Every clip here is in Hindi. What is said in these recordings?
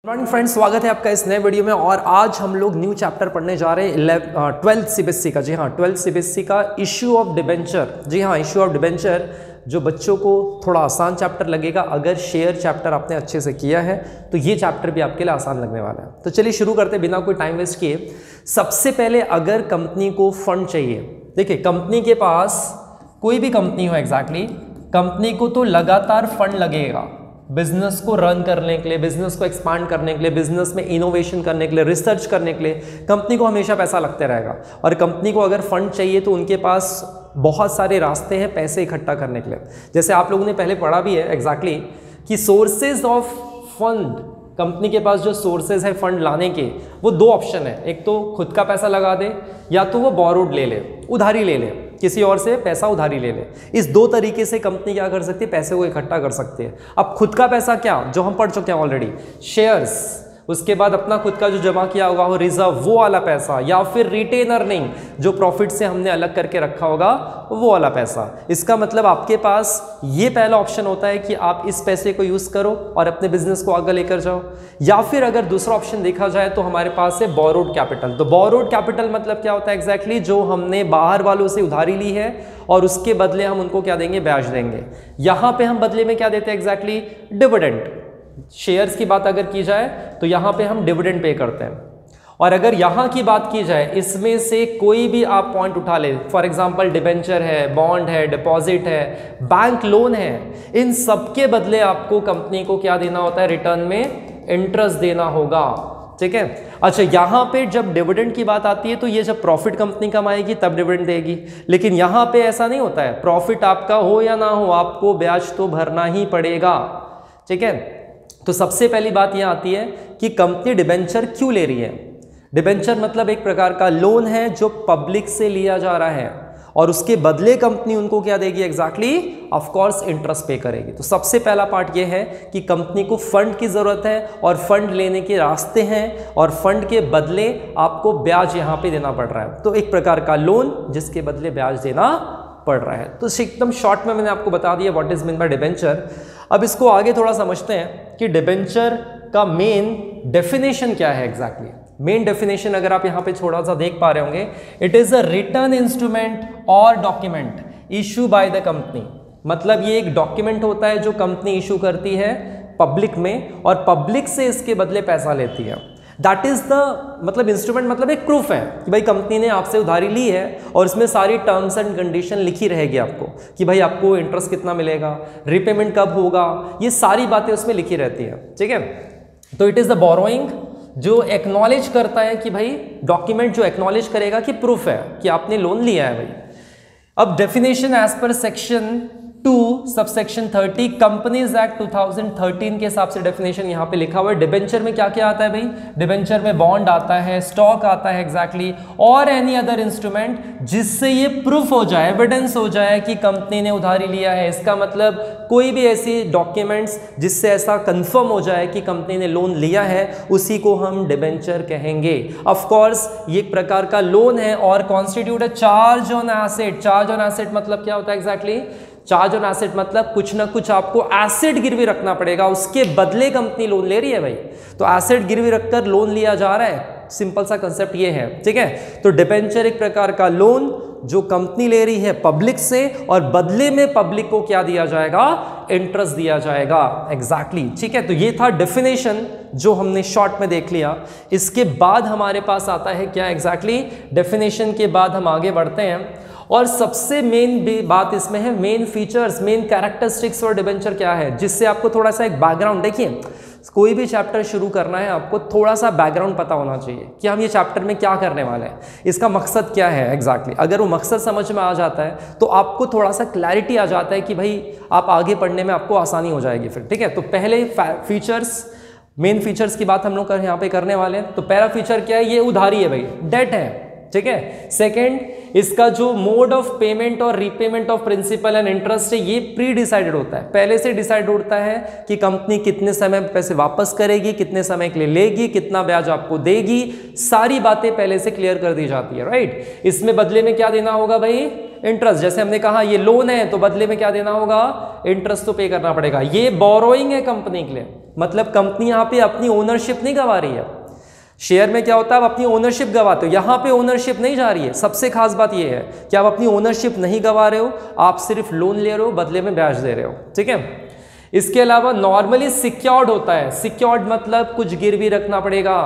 मॉर्निंग फ्रेंड्स, स्वागत है आपका इस नए वीडियो में। और आज हम लोग न्यू चैप्टर पढ़ने जा रहे हैं 12th सीबीएसई का। जी हाँ, 12th सीबीएसई का इशू ऑफ डिबेंचर। जी हाँ, इशू ऑफ डिबेंचर जो बच्चों को थोड़ा आसान चैप्टर लगेगा। अगर शेयर चैप्टर आपने अच्छे से किया है तो ये चैप्टर भी आपके लिए आसान लगने वाला है। तो चलिए शुरू करते हैं बिना कोई टाइम वेस्ट किए। सबसे पहले अगर कंपनी को फंड चाहिए, देखिए कंपनी के पास कोई भी कंपनी हो एग्जैक्टली, कंपनी को तो लगातार फंड लगेगा बिजनेस को रन करने के लिए, बिजनेस को एक्सपांड करने के लिए, बिजनेस में इनोवेशन करने के लिए, रिसर्च करने के लिए कंपनी को हमेशा पैसा लगते रहेगा। और कंपनी को अगर फंड चाहिए तो उनके पास बहुत सारे रास्ते हैं पैसे इकट्ठा करने के लिए। जैसे आप लोगों ने पहले पढ़ा भी है एग्जैक्टली कि सोर्सेज ऑफ फंड, कंपनी के पास जो सोर्सेज है फंड लाने के, वो दो ऑप्शन है। एक तो खुद का पैसा लगा दे या तो वो बोरोड ले ले, उधारी ले ले, किसी और से पैसा उधारी ले ले। इस दो तरीके से कंपनी क्या कर सकती है, पैसे को इकट्ठा कर सकती है। अब खुद का पैसा क्या, जो हम पढ़ चुके हैं ऑलरेडी, शेयर्स, उसके बाद अपना खुद का जो जमा किया होगा वो रिजर्व, वो वाला पैसा, या फिर रिटेन अर्निंग जो प्रॉफिट से हमने अलग करके रखा होगा वो वाला पैसा। इसका मतलब आपके पास ये पहला ऑप्शन होता है कि आप इस पैसे को यूज करो और अपने बिजनेस को आगे लेकर जाओ। या फिर अगर दूसरा ऑप्शन देखा जाए तो हमारे पास है बोरोड कैपिटल। तो बोरोड कैपिटल मतलब क्या होता है एग्जैक्टली, जो हमने बाहर वालों से उधारी ली है और उसके बदले हम उनको क्या देंगे, ब्याज देंगे। यहां पे हम बदले में क्या देते हैं एग्जैक्टली, डिविडेंड। शेयर्स की बात अगर की जाए तो यहां पे हम डिविडेंड पे करते हैं। और अगर यहां की बात की जाए, इसमें से कोई भी आप पॉइंट उठा ले, फॉर एग्जांपल डिबेंचर है, बॉन्ड है, डिपॉजिट है, बैंक लोन है, इन सब के बदले आपको कंपनी को क्या देना होता है, रिटर्न में इंटरेस्ट देना होगा। ठीक है। अच्छा, यहां पे जब डिविडेंड की बात आती है तो ये जब प्रॉफिट कंपनी कमाएगी तब डिविडेंड देगी, लेकिन यहां पे ऐसा नहीं होता है। प्रॉफिट आपका हो या ना हो, आपको ब्याज तो भरना ही पड़ेगा। ठीक है। तो सबसे पहली बात यह आती है कि कंपनी डिबेंचर क्यों ले रही है। डिबेंचर मतलब एक प्रकार का लोन है जो पब्लिक से लिया जा रहा है और उसके बदले कंपनी उनको क्या देगी एग्जैक्टली, ऑफ कोर्स इंटरेस्ट पे करेगी। तो सबसे पहला पार्ट ये है कि कंपनी को फंड की जरूरत है और फंड लेने के रास्ते हैं और फंड के बदले आपको ब्याज यहां पे देना पड़ रहा है। तो एक प्रकार का लोन जिसके बदले ब्याज देना पड़ रहा है। तो एकदम शॉर्ट में मैंने आपको बता दिया what is mean by debenture. अब इसको आगे थोड़ा समझते हैं कि डिबेंचर का मेन डेफिनेशन क्या है एग्जैक्टली। मेन डेफिनेशन अगर आप यहां पे थोड़ा सा देख पा रहे होंगे, it is a written instrument और document issue by the company. मतलब ये एक डॉक्यूमेंट होता है जो कंपनी इशू करती है पब्लिक में और पब्लिक से इसके बदले पैसा लेती है। दैट इज द मतलब इंस्ट्रूमेंट मतलब एक प्रूफ है कि भाई कंपनी ने आपसे उधारी ली है और इसमें सारी टर्म्स एंड कंडीशन लिखी रहेगी आपको कि भाई आपको इंटरेस्ट कितना मिलेगा, रिपेमेंट कब होगा, ये सारी बातें उसमें लिखी रहती है। ठीक है। तो इट इज द बोरोइंग जो एक्नॉलेज करता है कि भाई, डॉक्यूमेंट जो एक्नॉलेज करेगा कि प्रूफ है कि आपने लोन लिया है भाई। अब definition as per section 2 subsection 30 companies act 2013 के हिसाब से डेफिनेशन यहां पे लिखा हुआ है। डिबेंचर में क्या क्या आता है भाई, डिबेंचर में बॉन्ड आता है, स्टॉक आता है एग्जैक्टली, और एनी अदर इंस्ट्रूमेंट जिससे ये प्रूफ हो जाए, एविडेंस हो जाए कि कंपनी ने उधारी लिया है। इसका मतलब कोई भी ऐसी डॉक्यूमेंट्स जिससे ऐसा कंफर्म हो जाए कि कंपनी ने लोन लिया है, उसी को हम डिबेंचर कहेंगे। ऑफ कोर्स ये एक प्रकार का लोन है और कॉन्स्टिट्यूट है charge on asset. Charge on asset मतलब क्या होता है एग्जैक्टली, चार्ज ऑन एसेट मतलब कुछ ना कुछ आपको एसेट गिरवी रखना पड़ेगा, उसके बदले कंपनी लोन ले रही है भाई। तो एसेट गिरवी रखकर लोन लिया जा रहा है, सिंपल सा कंसेप्ट ये है। ठीक है। तो डिबेंचर एक प्रकार का लोन जो कंपनी ले रही है पब्लिक से और बदले में पब्लिक को क्या दिया जाएगा, इंटरेस्ट दिया जाएगा एग्जैक्टली। ठीक है। तो ये था डेफिनेशन जो हमने शॉर्ट में देख लिया। इसके बाद हमारे पास आता है क्या एग्जैक्टली, डेफिनेशन के बाद हम आगे बढ़ते हैं और सबसे मेन बात इसमें है मेन फीचर्स, मेन कैरेक्टरिस्टिक्स और डिबेंचर क्या है, जिससे आपको थोड़ा सा एक बैकग्राउंड, देखिए कोई भी चैप्टर शुरू करना है आपको थोड़ा सा बैकग्राउंड पता होना चाहिए कि हम ये चैप्टर में क्या करने वाले हैं, इसका मकसद क्या है एग्जैक्टली। अगर वो मकसद समझ में आ जाता है तो आपको थोड़ा सा क्लैरिटी आ जाता है कि भाई आप आगे पढ़ने में आपको आसानी हो जाएगी फिर। ठीक है। तो पहले फीचर्स, मेन फीचर्स की बात हम लोग यहाँ पे करने वाले हैं। तो पहला फीचर क्या है, ये उधारी है भाई, डेट है। ठीक है। सेकंड, इसका जो मोड ऑफ पेमेंट और repayment of principal and interest है ये प्री डिसाइडेड होता है, पहले से डिसाइड होता है कि कंपनी कितने समय में पैसे वापस करेगी, कितने समय के लिए लेगी, कितना ब्याज आपको देगी, सारी बातें पहले से क्लियर कर दी जाती है। राइट। इसमें बदले में क्या देना होगा भाई, इंटरेस्ट। जैसे हमने कहा ये लोन है तो बदले में क्या देना होगा, इंटरेस्ट तो पे करना पड़ेगा। ये बोरोइंग है कंपनी के लिए, मतलब कंपनी यहाँ पे अपनी ओनरशिप नहीं गंवा रही है। शेयर में क्या होता है, आप अपनी ओनरशिप गंवाते हो, यहाँ पे ओनरशिप नहीं जा रही है। सबसे खास बात ये है कि आप अपनी ओनरशिप नहीं गंवा रहे हो, आप सिर्फ लोन ले रहे हो, बदले में ब्याज दे रहे हो, ठीक है। इसके अलावा नॉर्मली सिक्योर्ड होता है। सिक्योर्ड मतलब कुछ गिरवी रखना पड़ेगा,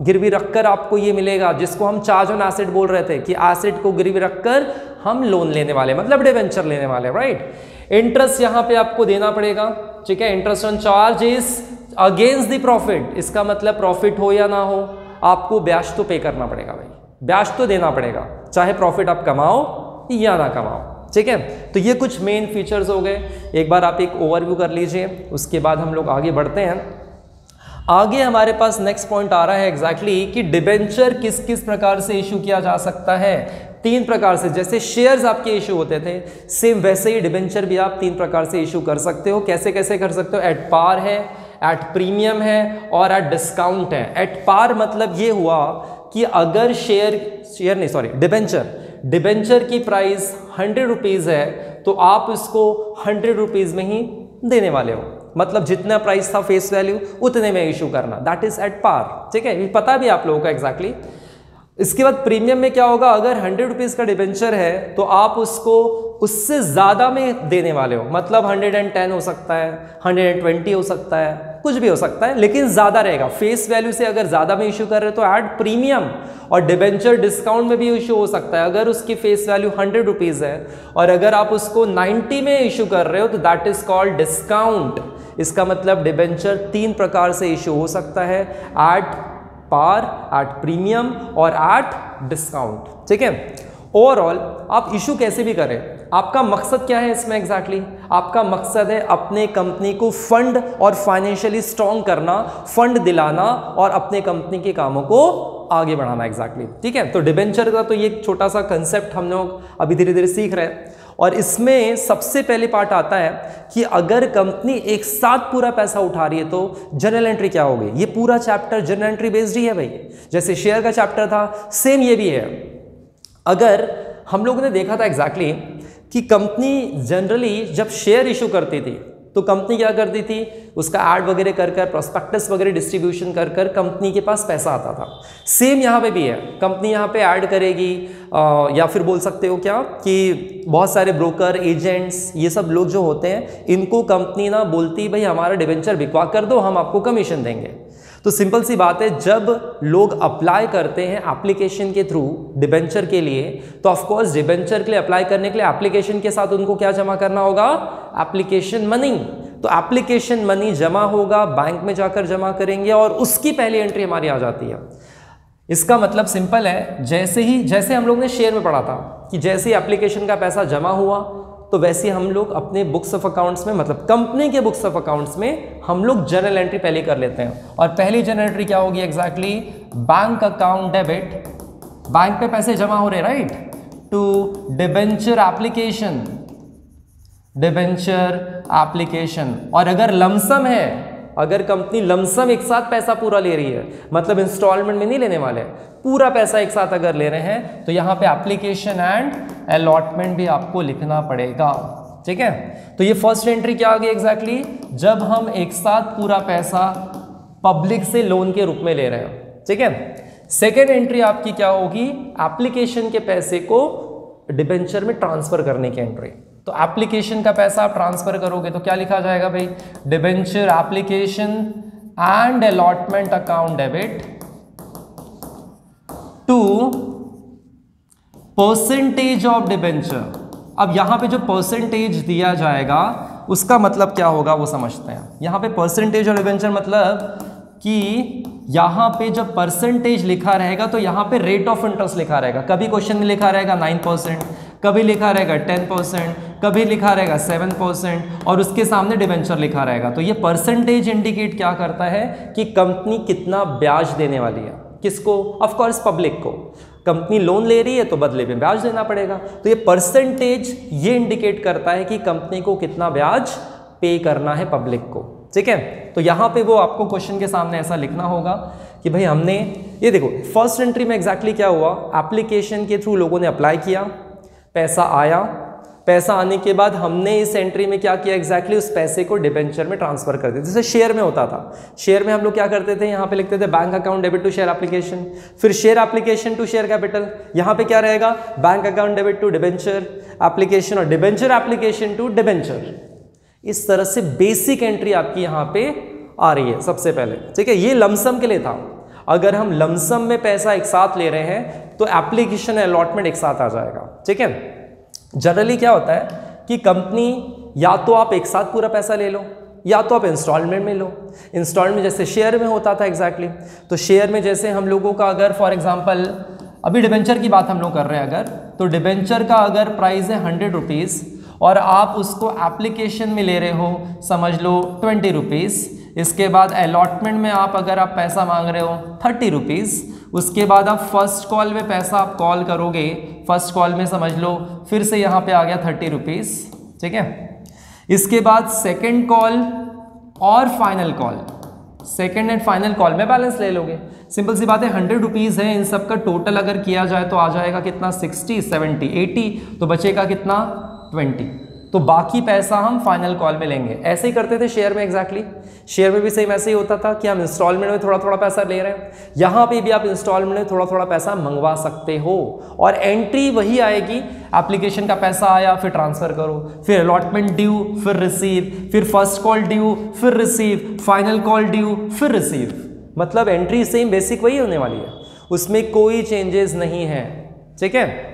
गिरवी रखकर आपको ये मिलेगा, जिसको हम चार्ज ऑन एसेट बोल रहे थे कि एसेट को गिरवी रखकर हम लोन लेने वाले, मतलब डिबेंचर लेने वाले, राइट। इंटरेस्ट यहाँ पे आपको देना पड़ेगा, ठीक है। Interest on charge is against the profit, इसका मतलब प्रॉफिट हो या ना हो, आपको ब्याज तो पे करना पड़ेगा भाई, ब्याज तो देना पड़ेगा, चाहे प्रॉफिट आप कमाओ या ना कमाओ, ठीक है। तो ये कुछ मेन फीचर्स हो गए, एक बार आप एक ओवरव्यू कर लीजिए, उसके बाद हम लोग आगे बढ़ते हैं। आगे हमारे पास नेक्स्ट पॉइंट आ रहा है एग्जैक्टली कि डिबेंचर किस किस प्रकार से इशू किया जा सकता है। 3 प्रकार से, जैसे शेयर्स आपके इशू होते थे, सेम वैसे ही डिबेंचर भी आप 3 प्रकार से इशू कर सकते हो। कैसे कैसे कर सकते हो? एट पार है, एट प्रीमियम है और एट डिस्काउंट है। एट पार मतलब ये हुआ कि अगर डिबेंचर की प्राइस 100 रुपीज़ है तो आप इसको 100 रुपीज़ में ही देने वाले हो, मतलब जितना प्राइस था फेस वैल्यू उतने में इशू करना, दैट इज एट पार, ठीक है। ये पता भी आप लोगों को एग्जैक्टली। इसके बाद प्रीमियम में क्या होगा, अगर 100 रुपीज़ का डिबेंचर है तो आप उसको उससे ज़्यादा में देने वाले हो, मतलब 110 हो सकता है, 120 हो सकता है, कुछ भी हो सकता है, लेकिन ज़्यादा रहेगा। फेस वैल्यू से अगर ज़्यादा में इशू कर रहे हो तो ऐड प्रीमियम। और डिबेंचर डिस्काउंट में भी इशू हो सकता है, अगर उसकी फेस वैल्यू 100 रुपीज़ है और अगर आप उसको 90 में इशू कर रहे हो तो दैट इज कॉल्ड डिस्काउंट। इसका मतलब डिबेंचर 3 प्रकार से इशू हो सकता है, एट पार, एट प्रीमियम और एट डिस्काउंट, ठीक है। ओवरऑल आप इशू कैसे भी करें, आपका मकसद क्या है इसमें एग्जैक्टली? आपका मकसद है अपने कंपनी को फंड और फाइनेंशियली स्ट्रॉन्ग करना, फंड दिलाना और अपने कंपनी के कामों को आगे बढ़ाना एग्जैक्टली, ठीक है। तो डिबेंचर का तो ये छोटा सा कंसेप्ट हम लोग अभी धीरे धीरे सीख रहे हैं। और इसमें सबसे पहले पार्ट आता है कि अगर कंपनी एक साथ पूरा पैसा उठा रही है तो जर्नल एंट्री क्या होगी। ये पूरा चैप्टर जर्नल एंट्री बेस्ड ही है भाई, जैसे शेयर का चैप्टर था सेम ये भी है। अगर हम लोगों ने देखा था एग्जैक्टली कि कंपनी जनरली जब शेयर इशू करती थी तो कंपनी क्या करती थी, उसका ऐड वगैरह कर कर, प्रोस्पेक्टस वगैरह डिस्ट्रीब्यूशन कर कर कंपनी के पास पैसा आता था। सेम यहाँ पे भी है, कंपनी यहाँ पे ऐड करेगी या फिर बोल सकते हो क्या कि बहुत सारे ब्रोकर, एजेंट्स, ये सब लोग जो होते हैं इनको कंपनी ना बोलती भाई हमारा डिबेंचर बिकवा कर दो, हम आपको कमीशन देंगे। तो सिंपल सी बात है, जब लोग अप्लाई करते हैं एप्लीकेशन के थ्रू डिबेंचर के लिए तो ऑफकोर्स डिबेंचर के लिए अप्लाई करने के लिए एप्लीकेशन के साथ उनको क्या जमा करना होगा, एप्लीकेशन मनी। तो एप्लीकेशन मनी जमा होगा, बैंक में जाकर जमा करेंगे और उसकी पहली एंट्री हमारी आ जाती है। इसका मतलब सिंपल है, जैसे हम लोग ने शेयर में पढ़ा था कि जैसे ही एप्लीकेशन का पैसा जमा हुआ तो वैसे हम लोग अपने बुक्स ऑफ अकाउंट्स में, मतलब कंपनी के बुक्स ऑफ अकाउंट्स में हम लोग जर्नल एंट्री पहले कर लेते हैं। और पहली जर्नल एंट्री क्या होगी exactly, bank account debit, bank पे पैसे जमा हो रहे right, to debenture application, debenture application. और अगर लमसम है, अगर कंपनी लमसम एक साथ पैसा पूरा ले रही है, मतलब इंस्टॉलमेंट में नहीं लेने वाले, पूरा पैसा एक साथ अगर ले रहे हैं तो यहाँ पे एप्लीकेशन एंड अलॉटमेंट भी आपको लिखना पड़ेगा, ठीक है। तो ये फर्स्ट एंट्री क्या आ गई एग्जैक्टली, जब हम एक साथ पूरा पैसा पब्लिक से लोन के रूप में ले रहे हैं, ठीक है। सेकेंड एंट्री आपकी क्या होगी, एप्लीकेशन के पैसे को डिबेंचर में ट्रांसफर करने की एंट्री। तो एप्लीकेशन का पैसा आप ट्रांसफर करोगे तो क्या लिखा जाएगा भाई, debenture application and allotment account debit to percentage of debenture. अब यहां पे जो परसेंटेज दिया जाएगा उसका मतलब क्या होगा वो समझते हैं। यहां पे परसेंटेज ऑफ डिबेंचर मतलब कि यहां पे जब परसेंटेज लिखा रहेगा तो यहां पे रेट ऑफ इंटरेस्ट लिखा रहेगा। कभी क्वेश्चन में लिखा रहेगा 9%, कभी लिखा रहेगा 10%, कभी लिखा रहेगा 7% और उसके सामने डिबेंचर लिखा रहेगा। तो ये परसेंटेज इंडिकेट क्या करता है कि कंपनी कितना ब्याज देने वाली है, किसको, ऑफ कोर्स पब्लिक को। कंपनी लोन ले रही है तो बदले में ब्याज देना पड़ेगा, तो ये परसेंटेज ये इंडिकेट करता है कि कंपनी को कितना ब्याज पे करना है पब्लिक को, ठीक है। तो यहाँ पे वो आपको क्वेश्चन के सामने ऐसा लिखना होगा कि भाई हमने, ये देखो फर्स्ट एंट्री में एग्जैक्टली क्या हुआ, एप्लीकेशन के थ्रू लोगों ने अप्लाई किया, पैसा आया, पैसा आने के बाद हमने इस एंट्री में क्या किया एग्जैक्टली उस पैसे को डिबेंचर में ट्रांसफर कर दिया। जैसे शेयर में होता था, शेयर में हम लोग क्या करते थे, यहाँ पे लिखते थे bank account debit to share application, फिर share application to share capital. यहाँ पे क्या रहेगा, bank account debit to debenture application और डिबेंचर एप्लीकेशन टू डिबेंचर। इस तरह से बेसिक एंट्री आपकी यहाँ पे आ रही है सबसे पहले, ठीक है। ये लमसम के लिए था। अगर हम लमसम में पैसा एक साथ ले रहे हैं तो एप्लीकेशन अलॉटमेंट एक साथ आ जाएगा, ठीक है। जनरली क्या होता है कि कंपनी या तो आप एक साथ पूरा पैसा ले लो या तो आप इंस्टॉलमेंट में लो। इंस्टॉलमेंट जैसे शेयर में होता था एग्जैक्टली, तो शेयर में जैसे हम लोगों का अगर फॉर एग्जांपल अभी डिबेंचर की बात हम लोग कर रहे हैं अगर, तो डिबेंचर का अगर प्राइस है 100 रुपीज़ और आप उसको एप्लीकेशन में ले रहे हो समझ लो 20 रुपीज़, इसके बाद अलॉटमेंट में आप अगर आप पैसा मांग रहे हो 30 रुपीज़, उसके बाद आप फर्स्ट कॉल में पैसा आप कॉल करोगे, फर्स्ट कॉल में समझ लो फिर से यहाँ पे आ गया 30 रुपीज़, ठीक है। इसके बाद सेकंड कॉल और final call, second and final call में बैलेंस ले लोगे। सिंपल सी बात है, 100 रुपीज़ है, इन सब का टोटल अगर किया जाए तो आ जाएगा कितना 60, 70, 80, तो बचेगा कितना 20, तो बाकी पैसा हम फाइनल कॉल में लेंगे। ऐसे ही करते थे शेयर में एग्जैक्टली, शेयर में भी सेम ऐसे ही होता था कि हम इंस्टॉलमेंट में थोड़ा थोड़ा पैसा ले रहे हैं, यहाँ पे भी आप इंस्टॉलमेंट में थोड़ा थोड़ा पैसा मंगवा सकते हो और एंट्री वही आएगी, एप्लीकेशन का पैसा आया फिर ट्रांसफर करो, फिर अलॉटमेंट ड्यू फिर रिसीव, फिर फर्स्ट कॉल ड्यू फिर रिसीव, फाइनल कॉल ड्यू फिर रिसीव। मतलब एंट्री सेम बेसिक वही होने वाली है, उसमें कोई चेंजेस नहीं है, ठीक है।